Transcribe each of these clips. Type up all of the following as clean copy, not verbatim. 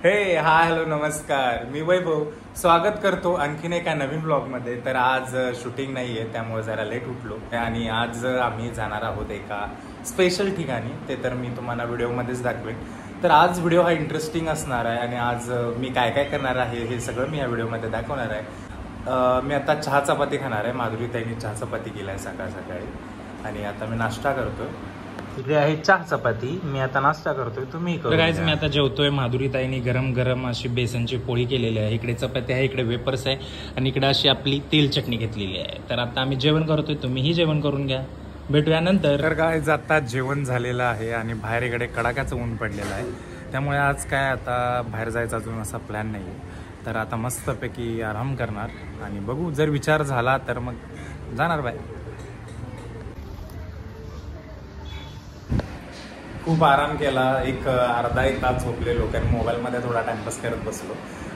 हे hi hello नमस्कार, मी वैभव स्वागत करतो आणखीन एका नवीन ब्लॉगमध्ये. तर आज शूटिंग नाही आहे, त्यामुळे जरा लेट उठलो आणि आज आम्ही जाणार आहोत एका स्पेशल ठिकाणी. ते तर मी तुम्हाला व्हिडिओमध्येच दाखवेन. तर आज व्हिडिओ हा इंटरेस्टिंग असणार आहे आणि आज मी काय काय करणार आहे हे सगळं मी या व्हिडिओमध्ये दाखवणार आहे. मी आता चहा चपाती खाणार आहे. माधुरी ताईंनी चहा चपाती केला आहे सकाळ सकाळी आणि आता मी नाश्ता करतो. इथे आहे चहा चपाती, मी आता नाश्ता करतोय, तुम्ही गाईज मी आता जेवतोय. माधुरी ताईंनी गरम गरम अशी बेसनची पोळी केलेली आहे. इकडे चपाती आहे, इकडे वेपर्स आहे आणि इकडे अशी आपली तेल चटणी घेतलेली आहे. तर आता आम्ही जेवण करतोय, तुम्हीही जेवण करून घ्या, भेटूया नंतर. तर गाईज आता जेवण झालेलं आहे आणि बाहेर इकडे कडाक्याचं ऊन पडलेलं आहे, त्यामुळे आज काय आता बाहेर जायचा अजून असा प्लॅन नाही आहे. तर आता मस्तपैकी आराम करणार आणि बघू, जर विचार झाला तर मग जाणार बाहेर. खूप आराम केला, एक अर्धा एक तास झोपलेलो कारण मोबाईलमध्ये थोडा टाइमपास करत बसलो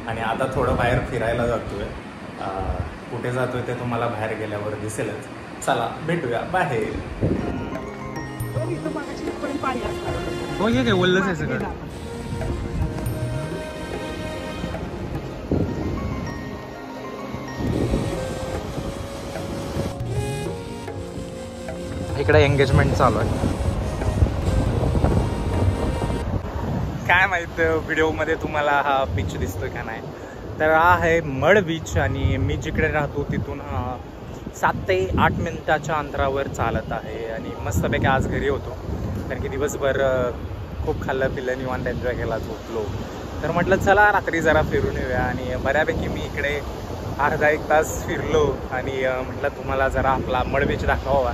आणि आता थोडं बाहेर फिरायला जातोय. कुठे जातोय ते तुम्हाला बाहेर गेल्यावर दिसेलच. चला भेटूया बाहेर. हो हे काय बोललंच आहे सगळं. इकडे एंगेजमेंट चालू आहे. काय माहित व्हिडिओमध्ये तुम्हाला हा बीच दिसतोय का नाही. तर हा आहे मड बीच आणि मी जिकडे राहतो तिथून 7 ते 8 मिनिटाच्या अंतरावर चालत आहे. आणि मस्तपैकी आज घरी होतो कारण की दिवसभर खूप खाल्लं पिल्लं, निवांत एन्जॉय केला, झोपलो. तर म्हटलं चला रात्री जरा फिरून येऊया आणि बऱ्यापैकी मी इकडे अर्धा एक तास फिरलो आणि म्हटलं तुम्हाला जरा आपला मड बीच दाखवावा,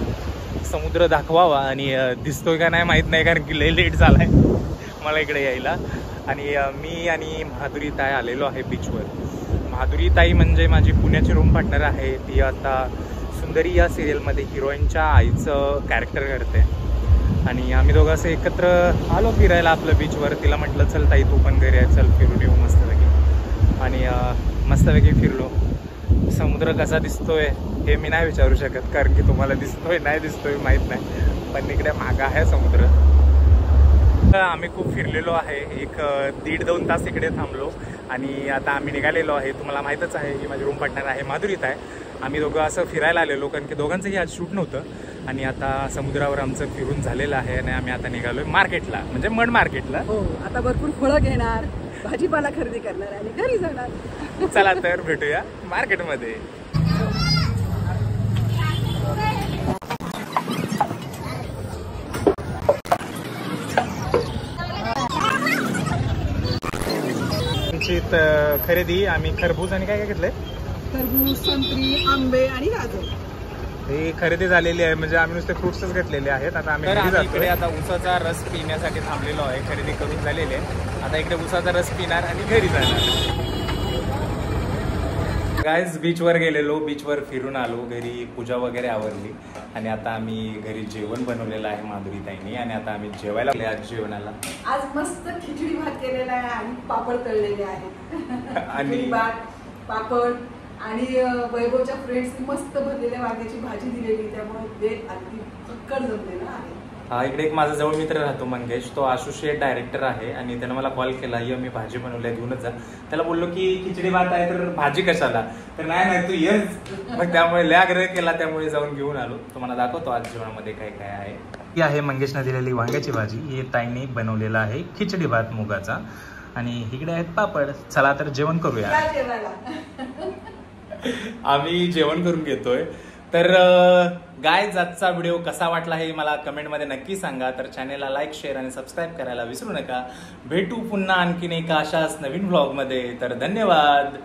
समुद्र दाखवावा. आणि दिसतोय का नाही माहीत नाही कारण की लय लेट झाला आहे मला इकडे यायला. आणि मी आणि माधुरी ताई आलेलो आहे बीचवर. माधुरी ताई म्हणजे माझी पुण्याची रूम पार्टनर आहे. ती आता सुंदरी या सिरियलमध्ये हिरोईनच्या आईचं कॅरेक्टर करते आणि आम्ही दोघं असं एकत्र आलो फिरायला आपलं बीचवर. तिला म्हटलं चल ताई तू पण घरी आहे, चल फिरून येऊ मस्तपैकी. आणि मस्तपैकी फिरलो. समुद्र कसा दिसतोय हे मी नाही विचारू शकत कारण की तुम्हाला दिसतोय नाही दिसतोय माहीत नाही, पण इकडे मागं आहे समुद्र. आम्ही खूप फिरलेलो आहे, एक 1.5-2 तास इकडे थांबलो आणि आता आम्ही निघालेलो आहे. तुम्हाला माहीतच आहे की माझी रूम पार्टनर आहे माधुरी ताई. आम्ही दोघं असं फिरायला आलेलो कारण की दोघांचंही आज शूट नव्हतं आणि आता समुद्रावर आमचं फिरून झालेलं आहे आणि आम्ही आता निघालोय मार्केटला, म्हणजे मड मार्केटला. हो, आता भरपूर फळं घेणार, भाजीपाला खरेदी करणार आणि घरी जाणार. चला तर भेटूया मार्केटमध्ये. खरेदी आम्ही खरबूज आणि काय काय घेतलंय, खरबूज, संत्री, आंबे आणि गाजर ही खरेदी झालेली आहे. म्हणजे आम्ही नुसते फ्रुट्सच घेतलेले आहेत. आता आम्ही इकडे आता उसाचा रस पिण्यासाठी थांबलेलो आहे. खरेदी करून झालेली आहे. आता इकडे उसाचा रस पिणार आणि घरी जाणार. गाईज बीचवर गेलेलो, बीचवर फिरून आलो, घरी पूजा वगैरे आवरली आणि आता आम्ही घरी जेवण बनवलेलं आहे माधुरी ताईंनी आणि आता आम्ही जेवायला आज जेवणाला आज मस्त खिचडी भात केलेला आहे आणि पापड तळलेले आहेत. आणि भात, पापड आणि वैभवच्या फ्रेंड्सनी मस्त भरलेल्या वांग्याची भाजी दिलेली, त्यामुळे ते अगदी चक्कर जमलेलं आहे. इकडे एक माझा जवळ मित्र राहतो मंगेश, तो असोसिएट डायरेक्टर आहे आणि त्यानं मला कॉल केला, ये मी भाजी बनवली घेऊनच जा. त्याला बोललो की खिचडी भात आहे तर भाजी कशाला, तर नाही तू येस. मग त्यामुळे लय आग्रह केला, त्यामुळे जाऊन घेऊन आलो. तुम्हाला दाखवतो आज जेवणामध्ये काय काय आहे. ही आहे मंगेशने दिलेली वांग्याची भाजी, ही ताईंनी बनवलेला आहे खिचडी भात मुगाचा आणि इकडे आहेत पापड. चला तर जेवण करूया. आम्ही जेवण करून घेतोय. तर गाईज आजचा व्हिडिओ कसा वाटला हे मला कमेंटमध्ये नक्की सांगा. तर चॅनेलला लाईक, शेअर आणि सबस्क्राईब करायला विसरू नका. भेटू पुन्हा आणखीन एका अशाच नवीन व्लॉगमध्ये. तर धन्यवाद.